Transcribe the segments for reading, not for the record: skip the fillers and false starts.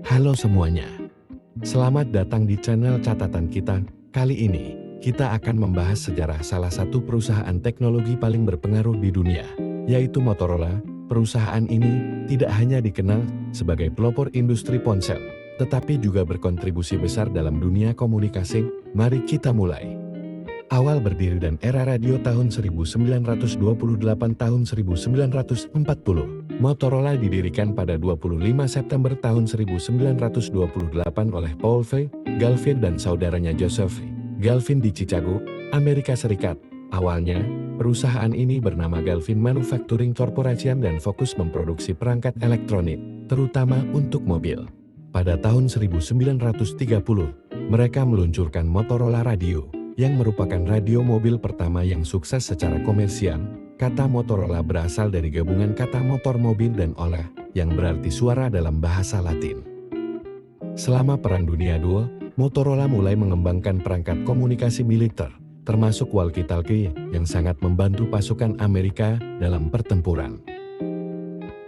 Halo semuanya, selamat datang di channel catatan kita. Kali ini, kita akan membahas sejarah salah satu perusahaan teknologi paling berpengaruh di dunia, yaitu Motorola. Perusahaan ini tidak hanya dikenal sebagai pelopor industri ponsel, tetapi juga berkontribusi besar dalam dunia komunikasi. Mari kita mulai. Awal berdiri dan era radio tahun 1928 tahun 1940. Motorola didirikan pada 25 September tahun 1928 oleh Paul V. Galvin dan saudaranya Joseph Galvin di Chicago, Amerika Serikat. Awalnya, perusahaan ini bernama Galvin Manufacturing Corporation dan fokus memproduksi perangkat elektronik, terutama untuk mobil. Pada tahun 1930, mereka meluncurkan Motorola Radio, yang merupakan radio mobil pertama yang sukses secara komersial. Kata Motorola berasal dari gabungan kata motor mobil dan ola, yang berarti suara dalam bahasa Latin. Selama Perang Dunia II, Motorola mulai mengembangkan perangkat komunikasi militer, termasuk walkie-talkie yang sangat membantu pasukan Amerika dalam pertempuran.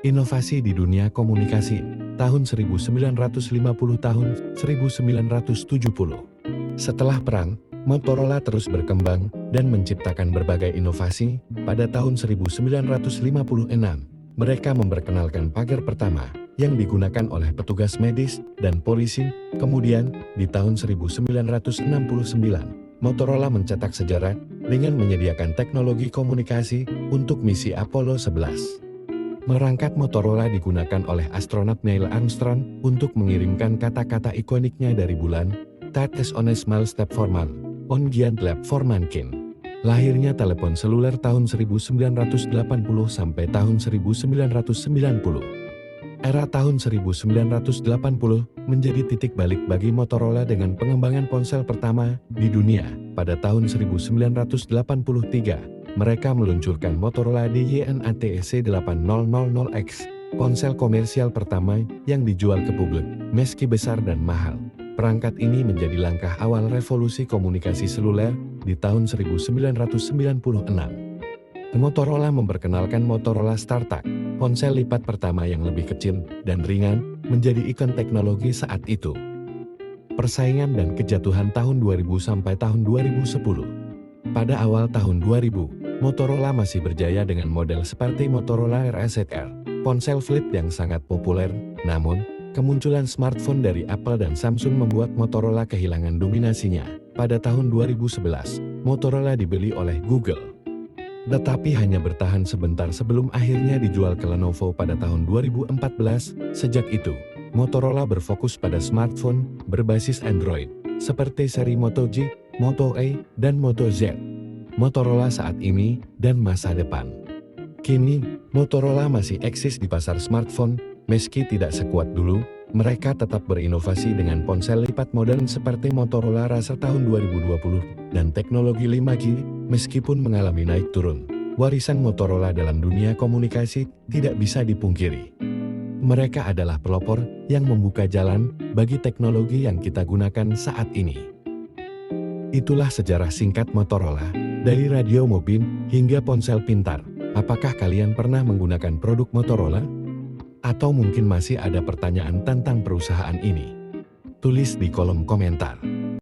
Inovasi di dunia komunikasi, tahun 1950 tahun 1970. Setelah perang, Motorola terus berkembang dan menciptakan berbagai inovasi. Pada tahun 1956, mereka memperkenalkan pagar pertama yang digunakan oleh petugas medis dan polisi. Kemudian, di tahun 1969, Motorola mencetak sejarah dengan menyediakan teknologi komunikasi untuk misi Apollo 11. Perangkat Motorola digunakan oleh astronot Neil Armstrong untuk mengirimkan kata-kata ikoniknya dari bulan, "That is on a small step for man, on giant leap for mankind." Lahirnya telepon seluler tahun 1980 sampai tahun 1990. Era tahun 1980 menjadi titik balik bagi Motorola dengan pengembangan ponsel pertama di dunia. Pada tahun 1983, mereka meluncurkan Motorola DYNATEC 8000X, ponsel komersial pertama yang dijual ke publik, meski besar dan mahal. Perangkat ini menjadi langkah awal revolusi komunikasi seluler di tahun 1996. Motorola memperkenalkan Motorola StarTAC, ponsel lipat pertama yang lebih kecil dan ringan, menjadi ikon teknologi saat itu. Persaingan dan kejatuhan tahun 2000 sampai tahun 2010. Pada awal tahun 2000, Motorola masih berjaya dengan model seperti Motorola RSR, ponsel flip yang sangat populer. Namun, kemunculan smartphone dari Apple dan Samsung membuat Motorola kehilangan dominasinya. Pada tahun 2011, Motorola dibeli oleh Google. Tetapi hanya bertahan sebentar sebelum akhirnya dijual ke Lenovo pada tahun 2014. Sejak itu, Motorola berfokus pada smartphone berbasis Android, seperti seri Moto G, Moto E, dan Moto Z. Motorola saat ini dan masa depan. Kini, Motorola masih eksis di pasar smartphone. Meski tidak sekuat dulu, mereka tetap berinovasi dengan ponsel lipat modern seperti Motorola Razr tahun 2020 dan teknologi 5G. Meskipun mengalami naik turun, warisan Motorola dalam dunia komunikasi tidak bisa dipungkiri. Mereka adalah pelopor yang membuka jalan bagi teknologi yang kita gunakan saat ini. Itulah sejarah singkat Motorola, dari radio mobil hingga ponsel pintar. Apakah kalian pernah menggunakan produk Motorola? Atau mungkin masih ada pertanyaan tentang perusahaan ini? Tulis di kolom komentar.